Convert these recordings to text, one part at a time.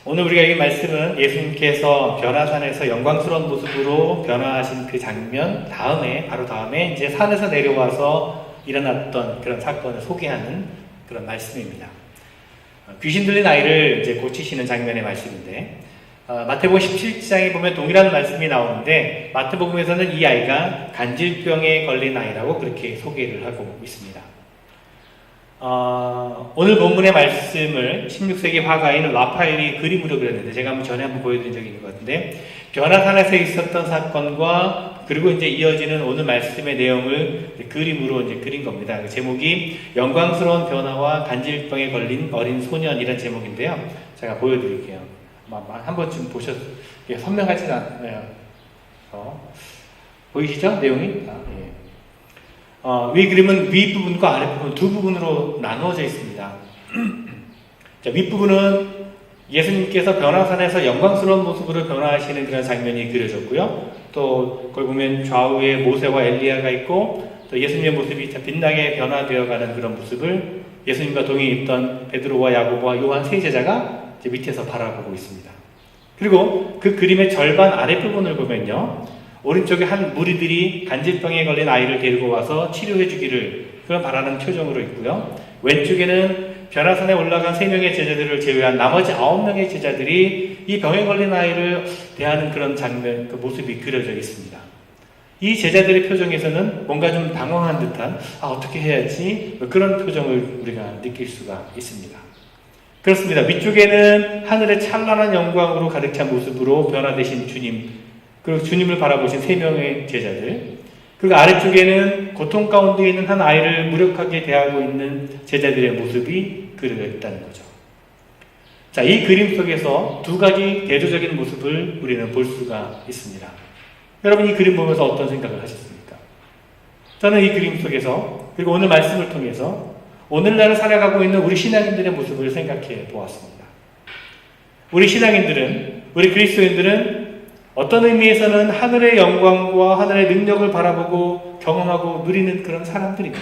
오늘 우리가 읽은 말씀은 예수님께서 변화산에서 영광스러운 모습으로 변화하신 그 장면 바로 다음에 이제 산에서 내려와서 일어났던 그런 사건을 소개하는 그런 말씀입니다. 귀신 들린 아이를 이제 고치시는 장면의 말씀인데, 마태복음 17장에 보면 동일한 말씀이 나오는데, 마태복음에서는 이 아이가 간질병에 걸린 아이라고 그렇게 소개를 하고 있습니다. 오늘 본문의 말씀을 16세기 화가인 라파엘이 그림으로 그렸는데, 제가 전에 한번 보여드린 적이 있는 것 같은데, 변화산에서 있었던 사건과 그리고 이제 이어지는 오늘 말씀의 내용을 그림으로 이제 그린 겁니다. 그 제목이 영광스러운 변화와 간질병에 걸린 어린 소년이라는 제목인데요. 제가 보여드릴게요. 한 번쯤 선명하진 않아요. 보이시죠? 내용이? 위 그림은 윗부분과 아랫부분 두 부분으로 나누어져 있습니다. 자, 윗부분은 예수님께서 변화산에서 영광스러운 모습으로 변화하시는 그런 장면이 그려졌고요. 또 그걸 보면 좌우에 모세와 엘리야가 있고, 또 예수님의 모습이 빛나게 변화되어 가는 그런 모습을 예수님과 동행에 있던 베드로와 야고보와 요한 세 제자가 이제 밑에서 바라보고 있습니다. 그리고 그 그림의 절반 아랫부분을 보면요, 오른쪽에 한 무리들이 간질병에 걸린 아이를 데리고 와서 치료해 주기를 그런 바라는 표정으로 있고요. 왼쪽에는 변화산에 올라간 3명의 제자들을 제외한 나머지 9명의 제자들이 이 병에 걸린 아이를 대하는 그런 장면, 그 모습이 그려져 있습니다. 이 제자들의 표정에서는 뭔가 좀 당황한 듯한, 어떻게 해야지? 그런 표정을 우리가 느낄 수가 있습니다. 그렇습니다. 위쪽에는 하늘의 찬란한 영광으로 가득 찬 모습으로 변화되신 주님, 그리고 주님을 바라보신 3명의 제자들, 그리고 아래쪽에는 고통 가운데 있는 한 아이를 무력하게 대하고 있는 제자들의 모습이 그려져 있다는 거죠. 자, 이 그림 속에서 두 가지 대조적인 모습을 우리는 볼 수가 있습니다. 여러분, 이 그림 보면서 어떤 생각을 하셨습니까? 저는 이 그림 속에서, 그리고 오늘 말씀을 통해서 오늘날을 살아가고 있는 우리 신앙인들의 모습을 생각해 보았습니다. 우리 신앙인들은, 우리 그리스도인들은 어떤 의미에서는 하늘의 영광과 하늘의 능력을 바라보고 경험하고 누리는 그런 사람들입니다.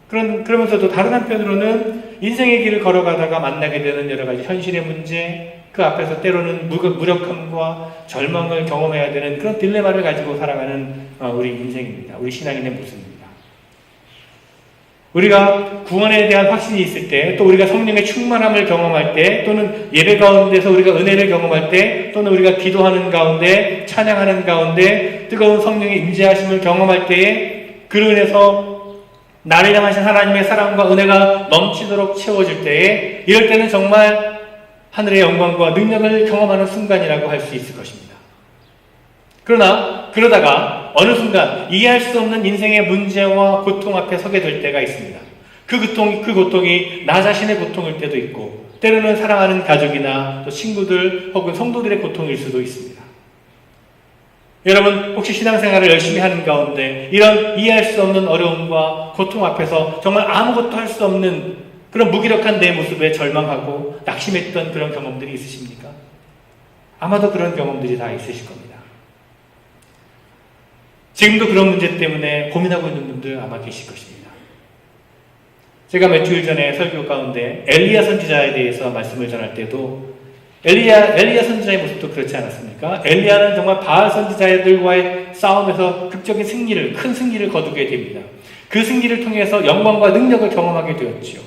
그러면서도 다른 한편으로는 인생의 길을 걸어가다가 만나게 되는 여러 가지 현실의 문제, 그 앞에서 때로는 무력함과 절망을 경험해야 되는 그런 딜레마를 가지고 살아가는 우리 인생입니다. 우리 신앙인의 모습입니다. 우리가 구원에 대한 확신이 있을 때, 또 우리가 성령의 충만함을 경험할 때, 또는 예배 가운데서 우리가 은혜를 경험할 때, 또는 우리가 기도하는 가운데, 찬양하는 가운데 뜨거운 성령의 임재하심을 경험할 때에 그로 인해서 나를 향하신 하나님의 사랑과 은혜가 넘치도록 채워질 때에, 이럴 때는 정말 하늘의 영광과 능력을 경험하는 순간이라고 할 수 있을 것입니다. 그러다가 어느 순간 이해할 수 없는 인생의 문제와 고통 앞에 서게 될 때가 있습니다. 그 고통이 나 자신의 고통일 때도 있고, 때로는 사랑하는 가족이나 또 친구들 혹은 성도들의 고통일 수도 있습니다. 여러분, 혹시 신앙생활을 열심히 하는 가운데 이런 이해할 수 없는 어려움과 고통 앞에서 정말 아무것도 할 수 없는 그런 무기력한 내 모습에 절망하고 낙심했던 그런 경험들이 있으십니까? 아마도 그런 경험들이 다 있으실 겁니다. 지금도 그런 문제 때문에 고민하고 있는 분들 아마 계실 것입니다. 제가 몇 주일 전에 설교 가운데 엘리야 선지자에 대해서 말씀을 전할 때도 엘리야 선지자의 모습도 그렇지 않았습니까? 엘리야는 정말 바알 선지자들과의 싸움에서 극적인 큰 승리를 거두게 됩니다. 그 승리를 통해서 영광과 능력을 경험하게 되었지요.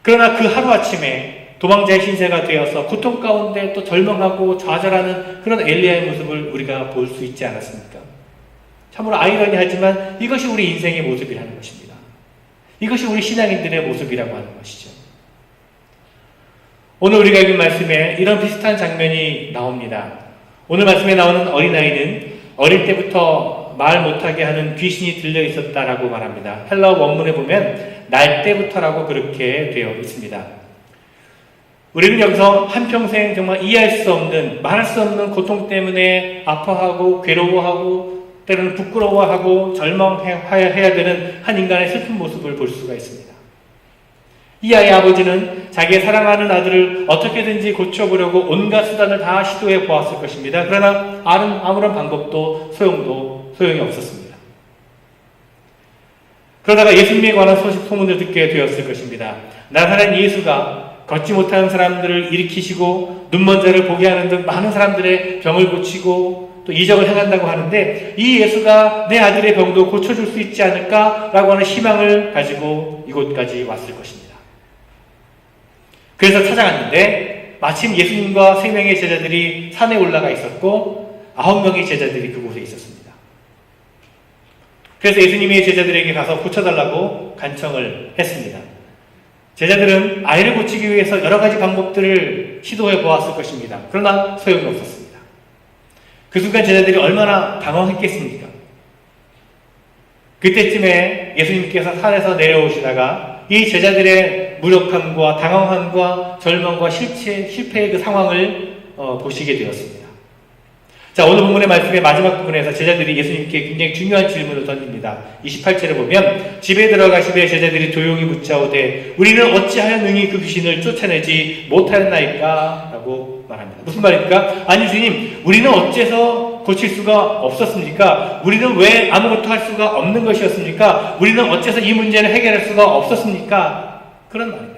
그러나 그 하루아침에 도망자의 신세가 되어서 고통 가운데 또 절망하고 좌절하는 그런 엘리야의 모습을 우리가 볼 수 있지 않았습니까? 참으로 아이러니하지만 이것이 우리 인생의 모습이라는 것입니다. 이것이 우리 신앙인들의 모습이라고 하는 것이죠. 오늘 우리가 읽은 말씀에 이런 비슷한 장면이 나옵니다. 오늘 말씀에 나오는 어린아이는 어릴 때부터 말 못하게 하는 귀신이 들려 있었다라고 말합니다. 헬라어 원문에 보면 날 때부터라고 그렇게 되어 있습니다. 우리는 여기서 한평생 정말 이해할 수 없는, 말할 수 없는 고통 때문에 아파하고 괴로워하고 때로는 부끄러워하고 절망해야 되는 한 인간의 슬픈 모습을 볼 수가 있습니다. 이 아이의 아버지는 자기의 사랑하는 아들을 어떻게든지 고쳐보려고 온갖 수단을 다 시도해 보았을 것입니다. 그러나 아무런 방법도 소용이 없었습니다. 그러다가 예수님에 관한 소문을 듣게 되었을 것입니다. 나사렛 예수가 걷지 못하는 사람들을 일으키시고 눈먼 자를 보게 하는 등 많은 사람들의 병을 고치고 또 이적을 행한다고 하는데, 이 예수가 내 아들의 병도 고쳐줄 수 있지 않을까라고 하는 희망을 가지고 이곳까지 왔을 것입니다. 그래서 찾아갔는데 마침 예수님과 3명의 제자들이 산에 올라가 있었고 9명의 제자들이 그곳에 있었습니다. 그래서 예수님이 제자들에게 가서 고쳐달라고 간청을 했습니다. 제자들은 아이를 고치기 위해서 여러 가지 방법들을 시도해 보았을 것입니다. 그러나 소용이 없었습니다. 그 순간 제자들이 얼마나 당황했겠습니까? 그때쯤에 예수님께서 산에서 내려오시다가 이 제자들의 무력함과 당황함과 절망과 실패의 그 상황을 보시게 되었습니다. 자, 오늘 본문의 말씀의 마지막 부분에서 제자들이 예수님께 굉장히 중요한 질문을 던집니다. 28절에 보면 집에 들어가시되 제자들이 조용히 묻자오되 우리는 어찌하여 능히 그 귀신을 쫓아내지 못하였나이까? 라고 말합니다. 무슨 말입니까? 아니 주님, 우리는 어째서 고칠 수가 없었습니까? 우리는 왜 아무것도 할 수가 없는 것이었습니까? 우리는 어째서 이 문제를 해결할 수가 없었습니까? 그런 말입니다.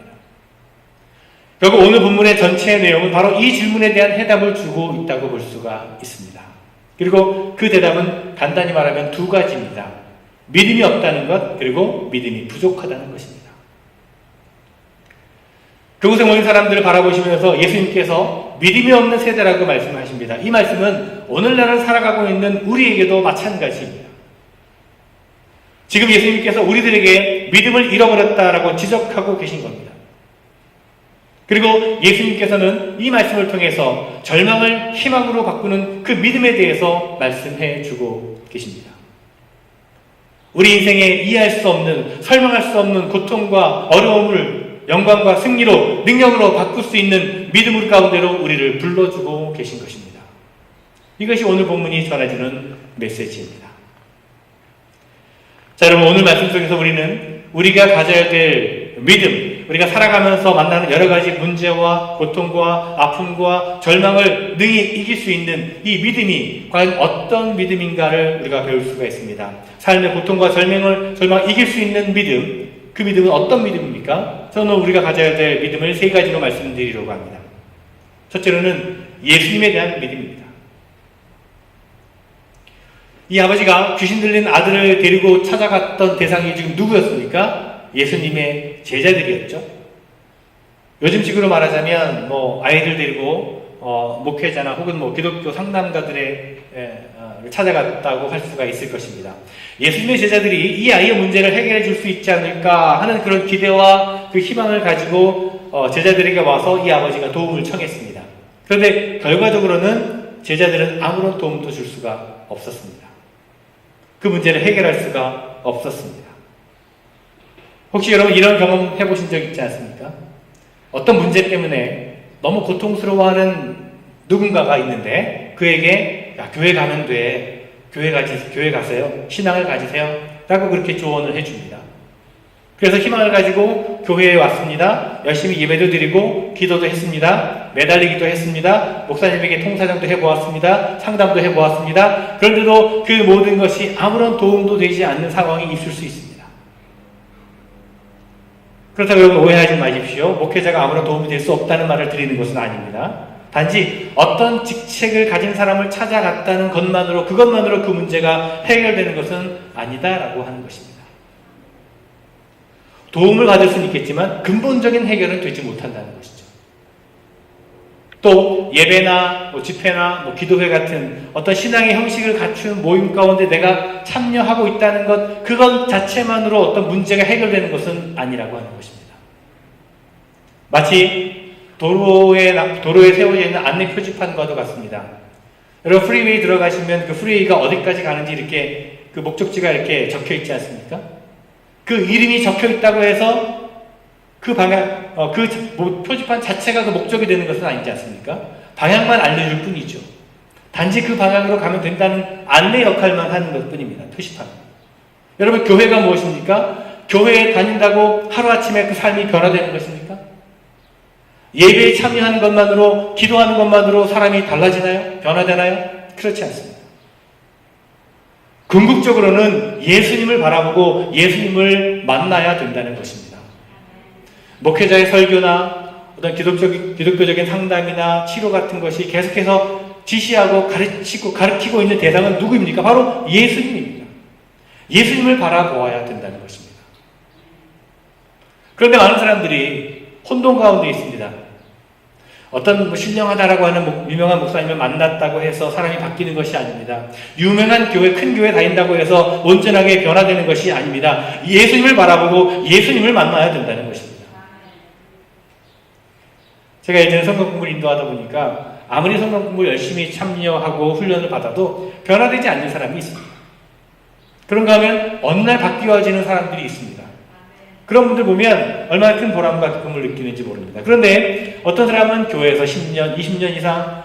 결국 오늘 본문의 전체의 내용은 바로 이 질문에 대한 해답을 주고 있다고 볼 수가 있습니다. 그리고 그 대답은 간단히 말하면 2가지입니다. 믿음이 없다는 것, 그리고 믿음이 부족하다는 것입니다. 그곳에 모인 사람들을 바라보시면서 예수님께서 믿음이 없는 세대라고 말씀하십니다. 이 말씀은 오늘날을 살아가고 있는 우리에게도 마찬가지입니다. 지금 예수님께서 우리들에게 믿음을 잃어버렸다라고 지적하고 계신 겁니다. 그리고 예수님께서는 이 말씀을 통해서 절망을 희망으로 바꾸는 그 믿음에 대해서 말씀해 주고 계십니다. 우리 인생에 이해할 수 없는, 설명할 수 없는 고통과 어려움을 영광과 승리로, 능력으로 바꿀 수 있는 믿음 가운데로 우리를 불러주고 계신 것입니다. 이것이 오늘 본문이 전해주는 메시지입니다. 자, 여러분, 오늘 말씀 속에서 우리는 우리가 가져야 될 믿음, 우리가 살아가면서 만나는 여러 가지 문제와 고통과 아픔과 절망을 능히 이길 수 있는 이 믿음이 과연 어떤 믿음인가를 우리가 배울 수가 있습니다. 삶의 고통과 절망을 이길 수 있는 믿음, 그 믿음은 어떤 믿음입니까? 저는 우리가 가져야 될 믿음을 3가지로 말씀드리려고 합니다. 첫째로는 예수님에 대한 믿음입니다. 이 아버지가 귀신 들린 아들을 데리고 찾아갔던 대상이 지금 누구였습니까? 예수님의 제자들이었죠. 요즘식으로 말하자면 아이들 데리고 목회자나 혹은 기독교 상담가들의 찾아갔다고 할 수가 있을 것입니다. 예수님의 제자들이 이 아이의 문제를 해결해 줄 수 있지 않을까 하는 그런 기대와 그 희망을 가지고 제자들에게 와서 이 아버지가 도움을 청했습니다. 그런데 결과적으로는 제자들은 아무런 도움도 줄 수가 없었습니다. 그 문제를 해결할 수가 없었습니다. 혹시 여러분 이런 경험 해보신 적 있지 않습니까? 어떤 문제 때문에 너무 고통스러워하는 누군가가 있는데 그에게 교회 가면 돼, 교회 가세요, 신앙을 가지세요 라고 그렇게 조언을 해줍니다. 그래서 희망을 가지고 교회에 왔습니다. 열심히 예배도 드리고 기도도 했습니다. 매달리기도 했습니다. 목사님에게 통사정도 해보았습니다. 상담도 해보았습니다. 그런데도 그 모든 것이 아무런 도움도 되지 않는 상황이 있을 수 있습니다. 그렇다고 여러분 오해하지 마십시오. 목회자가 아무런 도움이 될 수 없다는 말을 드리는 것은 아닙니다. 단지 어떤 직책을 가진 사람을 찾아갔다는 것만으로, 그것만으로 그 문제가 해결되는 것은 아니다라고 하는 것입니다. 도움을 받을 수는 있겠지만 근본적인 해결은 되지 못한다는 것이죠. 또 예배나 집회나 기도회 같은 어떤 신앙의 형식을 갖춘 모임 가운데 내가 참여하고 있다는 것, 그것 자체만으로 어떤 문제가 해결되는 것은 아니라고 하는 것입니다. 마치 도로에 세워져 있는 안내 표지판과도 같습니다. 여러분 프리웨이 들어가시면 그 프리웨이가 어디까지 가는지 이렇게 그 목적지가 이렇게 적혀 있지 않습니까? 그 이름이 적혀 있다고 해서 그 방향, 그 표지판 자체가 그 목적이 되는 것은 아니지 않습니까? 방향만 알려줄 뿐이죠. 단지 그 방향으로 가면 된다는 안내 역할만 하는 것 뿐입니다. 표지판. 여러분 교회가 무엇입니까? 교회에 다닌다고 하루아침에 그 삶이 변화되는 것입니까? 예배에 참여하는 것만으로, 기도하는 것만으로 사람이 달라지나요? 변화되나요? 그렇지 않습니다. 궁극적으로는 예수님을 바라보고 예수님을 만나야 된다는 것입니다. 목회자의 설교나 어떤 기독교적인 상담이나 치료 같은 것이 계속해서 지시하고 가르치고 있는 대상은 누구입니까? 바로 예수님입니다. 예수님을 바라보아야 된다는 것입니다. 그런데 많은 사람들이 혼돈 가운데 있습니다. 어떤 신령하다라고 하는 유명한 목사님을 만났다고 해서 사람이 바뀌는 것이 아닙니다. 유명한 교회, 큰 교회 다닌다고 해서 온전하게 변화되는 것이 아닙니다. 예수님을 바라보고 예수님을 만나야 된다는 것입니다. 제가 예전에 성경 공부를 인도하다 보니까 아무리 성경 공부 열심히 참여하고 훈련을 받아도 변화되지 않는 사람이 있습니다. 그런가 하면 어느 날 바뀌어지는 사람들이 있습니다. 그런 분들 보면 얼마나 큰 보람과 기쁨을 느끼는지 모릅니다. 그런데 어떤 사람은 교회에서 10년, 20년 이상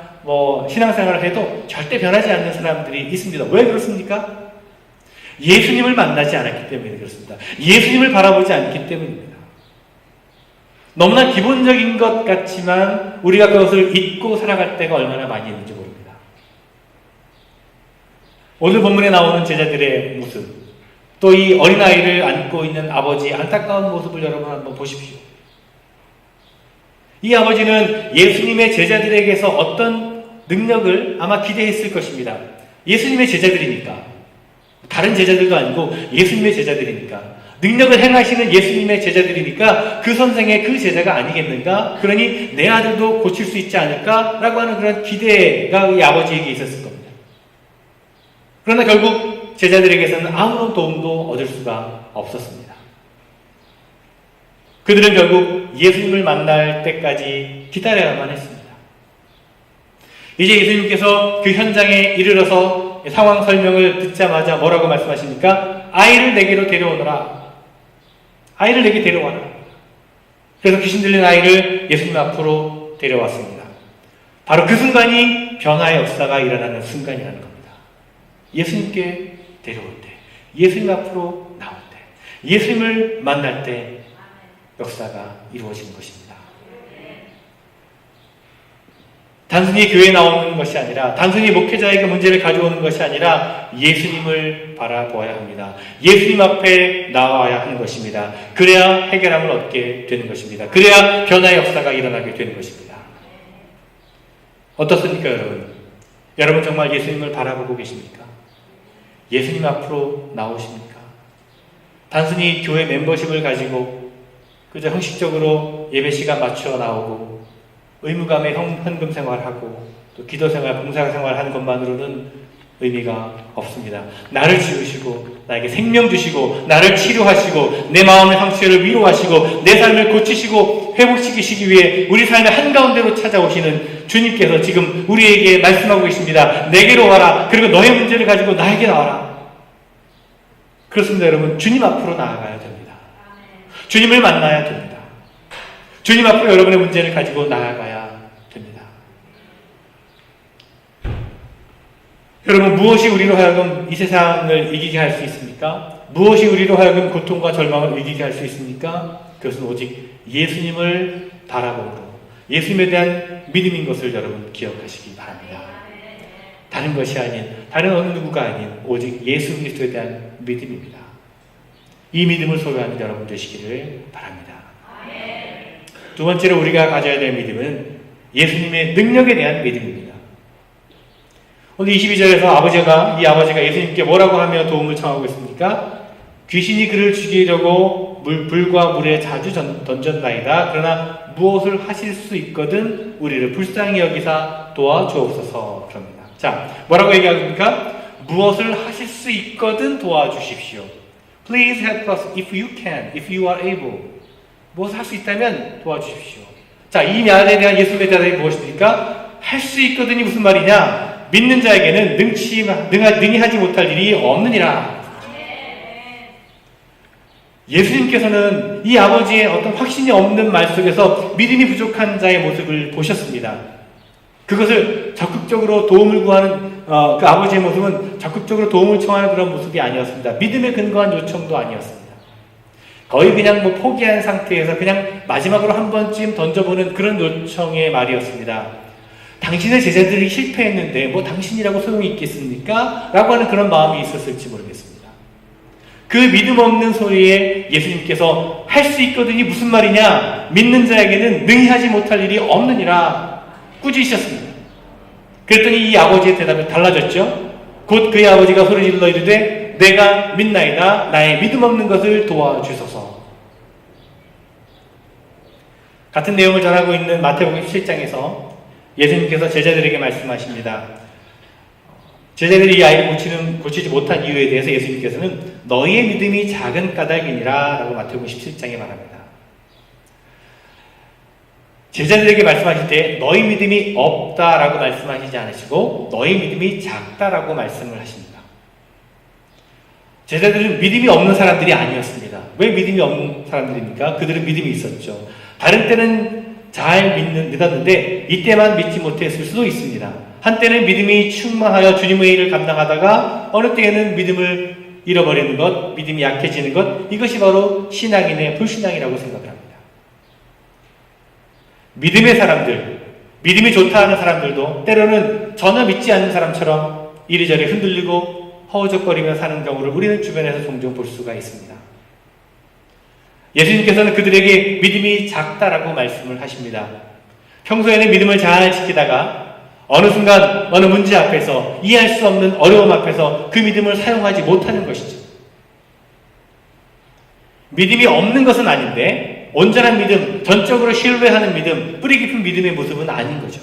신앙생활을 해도 절대 변하지 않는 사람들이 있습니다. 왜 그렇습니까? 예수님을 만나지 않았기 때문에 그렇습니다. 예수님을 바라보지 않기 때문입니다. 너무나 기본적인 것 같지만 우리가 그것을 잊고 살아갈 때가 얼마나 많이 있는지 모릅니다. 오늘 본문에 나오는 제자들의 모습, 또 이 어린아이를 안고 있는 아버지의 안타까운 모습을 여러분 한번 보십시오. 이 아버지는 예수님의 제자들에게서 어떤 능력을 아마 기대했을 것입니다. 예수님의 제자들이니까. 다른 제자들도 아니고 예수님의 제자들이니까. 능력을 행하시는 예수님의 제자들이니까 그 선생의 그 제자가 아니겠는가? 그러니 내 아들도 고칠 수 있지 않을까? 라고 하는 그런 기대가 이 아버지에게 있었을 겁니다. 그러나 결국 제자들에게서는 아무런 도움도 얻을 수가 없었습니다. 그들은 결국 예수님을 만날 때까지 기다려야만 했습니다. 이제 예수님께서 그 현장에 이르러서 상황 설명을 듣자마자 뭐라고 말씀하십니까? 아이를 내게로 데려오너라. 아이를 내게 데려와라. 그래서 귀신 들린 아이를 예수님 앞으로 데려왔습니다. 바로 그 순간이 변화의 역사가 일어나는 순간이라는 겁니다. 예수님께 데려올 때, 예수님 앞으로 나올 때, 예수님을 만날 때 역사가 이루어지는 것입니다. 단순히 교회에 나오는 것이 아니라, 단순히 목회자에게 문제를 가져오는 것이 아니라 예수님을 바라보아야 합니다. 예수님 앞에 나와야 하는 것입니다. 그래야 해결함을 얻게 되는 것입니다. 그래야 변화의 역사가 일어나게 되는 것입니다. 어떻습니까, 여러분? 여러분 정말 예수님을 바라보고 계십니까? 예수님 앞으로 나오십니까? 단순히 교회 멤버십을 가지고 그저 형식적으로 예배 시간 맞춰 나오고 의무감에 헌금 생활하고 또 기도 생활, 봉사 생활하는 것만으로는 의미가 없습니다. 나를 지으시고 나에게 생명 주시고 나를 치료하시고 내 마음의 상처를 위로하시고 내 삶을 고치시고 회복시키시기 위해 우리 삶의 한가운데로 찾아오시는 주님께서 지금 우리에게 말씀하고 계십니다. 내게로 와라. 그리고 너의 문제를 가지고 나에게 나와라. 그렇습니다, 여러분. 주님 앞으로 나아가야 됩니다. 주님을 만나야 됩니다. 주님 앞으로 여러분의 문제를 가지고 나아가야 됩니다. 여러분, 무엇이 우리로 하여금 이 세상을 이기게 할 수 있습니까? 무엇이 우리로 하여금 고통과 절망을 이기게 할 수 있습니까? 그것은 오직 예수님을 바라보므로 예수님에 대한 믿음인 것을 여러분 기억하시기 바랍니다. 다른 것이 아닌, 다른 어느 누구가 아닌 오직 예수 그리스도에 대한 믿음입니다. 이 믿음을 소유하는 여러분 되시기를 바랍니다. 두 번째로 우리가 가져야 될 믿음은 예수님의 능력에 대한 믿음입니다. 오늘 22절에서 이 아버지가 예수님께 뭐라고 하며 도움을 청하고 있습니까? 귀신이 그를 죽이려고 불과 물에 자주 던졌나이다. 그러나 무엇을 하실 수 있거든 우리를 불쌍히 여기사 도와주옵소서. 그럽니다. 자, 뭐라고 얘기합니까? 무엇을 하실 수 있거든 도와주십시오. Please help us if you can, if you are able. 무엇을 할 수 있다면 도와주십시오. 자, 이 말에 대한 예수님의 대답이 무엇입니까? 할 수 있거든이 무슨 말이냐? 믿는 자에게는 능히 하지 못할 일이 없느니라. 예수님께서는 이 아버지의 어떤 확신이 없는 말 속에서 믿음이 부족한 자의 모습을 보셨습니다. 그것을 적극적으로 도움을 구하는 그 아버지의 모습은 적극적으로 도움을 청하는 그런 모습이 아니었습니다. 믿음에 근거한 요청도 아니었습니다. 거의 그냥 포기한 상태에서 그냥 마지막으로 한 번쯤 던져보는 그런 요청의 말이었습니다. 당신의 제자들이 실패했는데 당신이라고 소용이 있겠습니까? 라고 하는 그런 마음이 있었을지 모르겠습니다. 그 믿음 없는 소리에 예수님께서 할 수 있거든이 무슨 말이냐? 믿는 자에게는 능히 하지 못할 일이 없느니라 꾸짖으셨습니다. 그랬더니 이 아버지의 대답이 달라졌죠. 곧 그의 아버지가 소리질러 이르되 내가 믿나이다. 나의 믿음 없는 것을 도와주소서. 같은 내용을 전하고 있는 마태복음 17장에서 예수님께서 제자들에게 말씀하십니다. 제자들이 이 아이를 고치지 못한 이유에 대해서 예수님께서는 너희의 믿음이 작은 까닭이니라 라고 마태복음 17장에 말합니다. 제자들에게 말씀하실 때 너희 믿음이 없다라고 말씀하시지 않으시고 너희 믿음이 작다라고 말씀을 하십니다. 제자들은 믿음이 없는 사람들이 아니었습니다. 왜 믿음이 없는 사람들입니까? 그들은 믿음이 있었죠. 다른 때는 잘 믿었는데 이때만 믿지 못했을 수도 있습니다. 한때는 믿음이 충만하여 주님의 일을 감당하다가 어느 때에는 믿음을 잃어버리는 것, 믿음이 약해지는 것, 이것이 바로 신앙인의 불신앙이라고 생각을 합니다. 믿음의 사람들, 믿음이 좋다 하는 사람들도 때로는 전혀 믿지 않는 사람처럼 이리저리 흔들리고 허우적거리며 사는 경우를 우리는 주변에서 종종 볼 수가 있습니다. 예수님께서는 그들에게 믿음이 작다라고 말씀을 하십니다. 평소에는 믿음을 잘 지키다가 어느 순간 어느 문제 앞에서 이해할 수 없는 어려움 앞에서 그 믿음을 사용하지 못하는 것이죠. 믿음이 없는 것은 아닌데 온전한 믿음, 전적으로 신뢰하는 믿음, 뿌리 깊은 믿음의 모습은 아닌 거죠.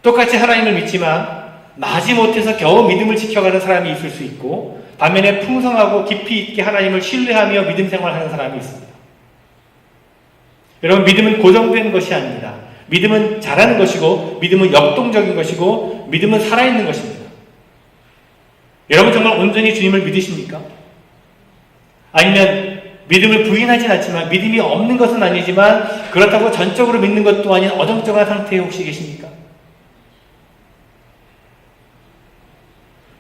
똑같이 하나님을 믿지만 마지못해서 겨우 믿음을 지켜가는 사람이 있을 수 있고 반면에 풍성하고 깊이 있게 하나님을 신뢰하며 믿음 생활하는 사람이 있습니다. 여러분, 믿음은 고정된 것이 아닙니다. 믿음은 자라는 것이고 믿음은 역동적인 것이고 믿음은 살아있는 것입니다. 여러분 정말 온전히 주님을 믿으십니까? 아니면 믿음을 부인하진 않지만 믿음이 없는 것은 아니지만 그렇다고 전적으로 믿는 것도 아닌 어정쩡한 상태에 혹시 계십니까?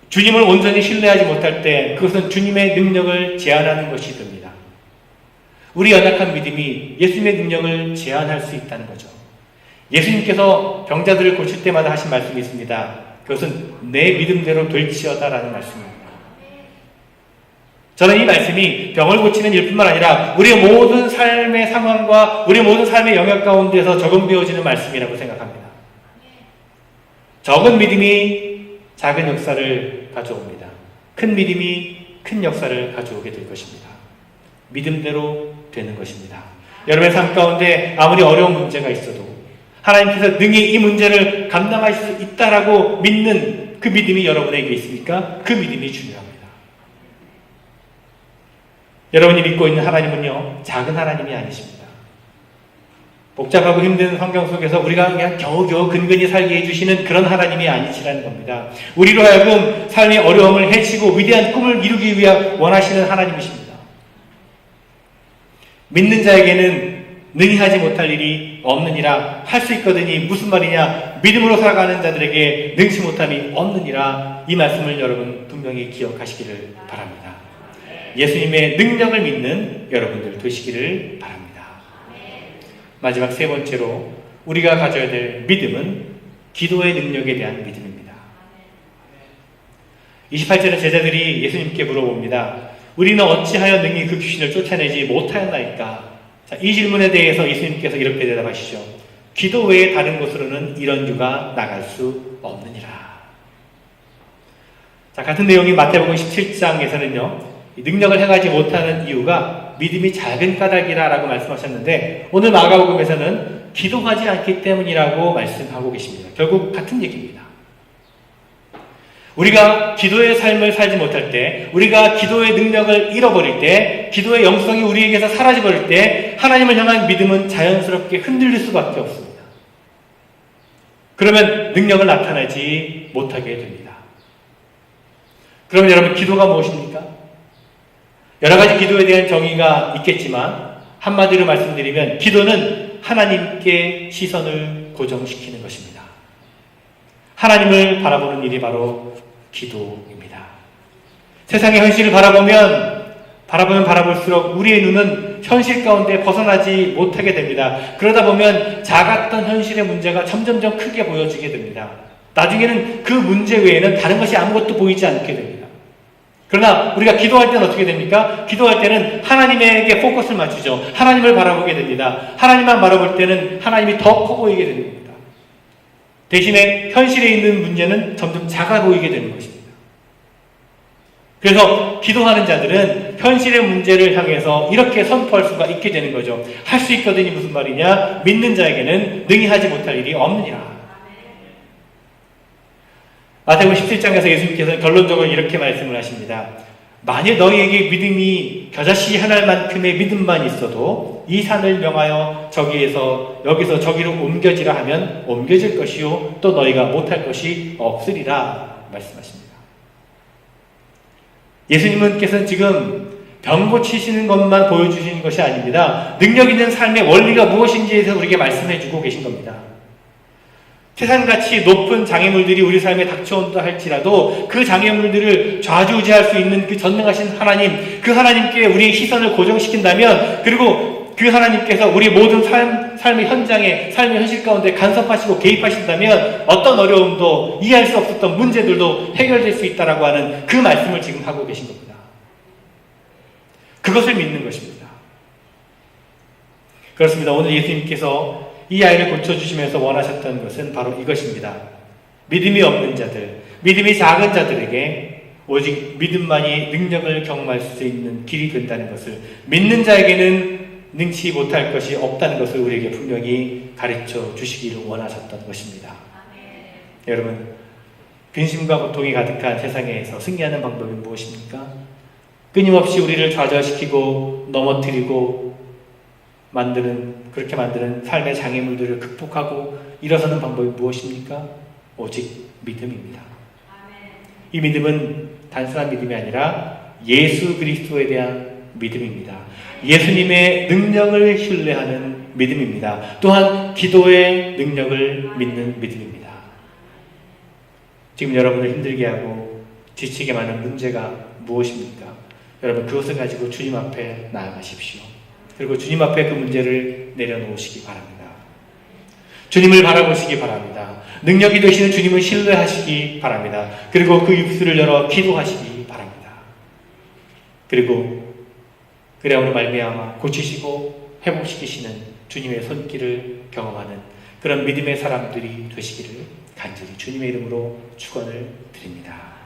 주님을 온전히 신뢰하지 못할 때 그것은 주님의 능력을 제한하는 것이 됩니다. 우리 연약한 믿음이 예수님의 능력을 제한할 수 있다는 거죠. 예수님께서 병자들을 고칠 때마다 하신 말씀이 있습니다. 그것은 내 믿음대로 될지어다라는 말씀입니다. 저는 이 말씀이 병을 고치는 일뿐만 아니라 우리의 모든 삶의 상황과 우리의 모든 삶의 영역 가운데서 적용되어지는 말씀이라고 생각합니다. 적은 믿음이 작은 역사를 가져옵니다. 큰 믿음이 큰 역사를 가져오게 될 것입니다. 믿음대로 되는 것입니다. 여러분의 삶 가운데 아무리 어려운 문제가 있어도 하나님께서 능히 이 문제를 감당하실 수 있다라고 믿는 그 믿음이 여러분에게 있습니까? 그 믿음이 중요합니다. 여러분이 믿고 있는 하나님은요, 작은 하나님이 아니십니다. 복잡하고 힘든 환경 속에서 우리가 그냥 겨우겨우 근근히 살게 해주시는 그런 하나님이 아니시라는 겁니다. 우리로 하여금 삶의 어려움을 해치고 위대한 꿈을 이루기 위해 원하시는 하나님이십니다. 믿는 자에게는 능히 하지 못할 일이 없느니라. 할 수 있거든이 무슨 말이냐? 믿음으로 살아가는 자들에게 능치 못함이 없느니라. 이 말씀을 여러분 분명히 기억하시기를 바랍니다. 예수님의 능력을 믿는 여러분들 되시기를 바랍니다. 마지막 세 번째로 우리가 가져야 될 믿음은 기도의 능력에 대한 믿음입니다. 28절에 제자들이 예수님께 물어봅니다. 우리는 어찌하여 능히 그 귀신을 쫓아내지 못하였나이까? 자, 이 질문에 대해서 예수님께서 이렇게 대답하시죠. 기도 외에 다른 곳으로는 이런 유가 나갈 수 없느니라. 자, 같은 내용이 마태복음 17장에서는요. 능력을 행하지 못하는 이유가 믿음이 작은 까닭이라고 말씀하셨는데 오늘 마가복음에서는 기도하지 않기 때문이라고 말씀하고 계십니다. 결국 같은 얘기입니다. 우리가 기도의 삶을 살지 못할 때, 우리가 기도의 능력을 잃어버릴 때, 기도의 영성이 우리에게서 사라져버릴 때 하나님을 향한 믿음은 자연스럽게 흔들릴 수밖에 없습니다. 그러면 능력을 나타내지 못하게 됩니다. 그러면 여러분, 기도가 무엇입니까? 여러 가지 기도에 대한 정의가 있겠지만 한마디로 말씀드리면 기도는 하나님께 시선을 고정시키는 것입니다. 하나님을 바라보는 일이 바로 기도입니다. 세상의 현실을 바라보면 바라볼수록 우리의 눈은 현실 가운데 벗어나지 못하게 됩니다. 그러다 보면 작았던 현실의 문제가 점점점 크게 보여지게 됩니다. 나중에는 그 문제 외에는 다른 것이 아무것도 보이지 않게 됩니다. 그러나 우리가 기도할 때는 어떻게 됩니까? 기도할 때는 하나님에게 포커스를 맞추죠. 하나님을 바라보게 됩니다. 하나님만 바라볼 때는 하나님이 더 커 보이게 됩니다. 대신에 현실에 있는 문제는 점점 작아 보이게 되는 것입니다. 그래서 기도하는 자들은 현실의 문제를 향해서 이렇게 선포할 수가 있게 되는 거죠. 할 수 있거든이 무슨 말이냐? 믿는 자에게는 능히 하지 못할 일이 없느니라. 마태복음 17장에서 예수님께서는 결론적으로 이렇게 말씀을 하십니다. 만일 너희에게 믿음이 겨자씨 하나만큼의 믿음만 있어도 이 산을 명하여 여기서 저기로 옮겨지라 하면 옮겨질 것이요 또 너희가 못할 것이 없으리라 말씀하십니다. 예수님께서는 지금 병 고치시는 것만 보여주시는 것이 아닙니다. 능력 있는 삶의 원리가 무엇인지에 대해서 우리에게 말씀해 주고 계신 겁니다. 세상같이 높은 장애물들이 우리 삶에 닥쳐온다 할지라도 그 장애물들을 좌지우지할 수 있는 그 전능하신 하나님, 그 하나님께 우리의 시선을 고정시킨다면, 그리고 그 하나님께서 우리 모든 삶의 현장에, 삶의 현실 가운데 간섭하시고 개입하신다면 어떤 어려움도, 이해할 수 없었던 문제들도 해결될 수 있다라고 하는 그 말씀을 지금 하고 계신 겁니다. 그것을 믿는 것입니다. 그렇습니다. 오늘 예수님께서 이 아이를 고쳐주시면서 원하셨던 것은 바로 이것입니다. 믿음이 없는 자들, 믿음이 작은 자들에게 오직 믿음만이 능력을 경험할 수 있는 길이 된다는 것을, 믿는 자에게는 능치 못할 것이 없다는 것을 우리에게 분명히 가르쳐 주시기를 원하셨던 것입니다. 여러분, 근심과 고통이 가득한 세상에서 승리하는 방법이 무엇입니까? 끊임없이 우리를 좌절시키고 넘어뜨리고 그렇게 만드는 삶의 장애물들을 극복하고 일어서는 방법이 무엇입니까? 오직 믿음입니다. 이 믿음은 단순한 믿음이 아니라 예수 그리스도에 대한 믿음입니다. 예수님의 능력을 신뢰하는 믿음입니다. 또한 기도의 능력을 믿는 믿음입니다. 지금 여러분을 힘들게 하고 지치게 하는 문제가 무엇입니까? 여러분, 그것을 가지고 주님 앞에 나아가십시오. 그리고 주님 앞에 그 문제를 내려놓으시기 바랍니다. 주님을 바라보시기 바랍니다. 능력이 되시는 주님을 신뢰하시기 바랍니다. 그리고 그 입술을 열어 기도하시기 바랍니다. 그리고 그래야으로 말미암아 고치시고 회복시키시는 주님의 손길을 경험하는 그런 믿음의 사람들이 되시기를 간절히 주님의 이름으로 축원을 드립니다.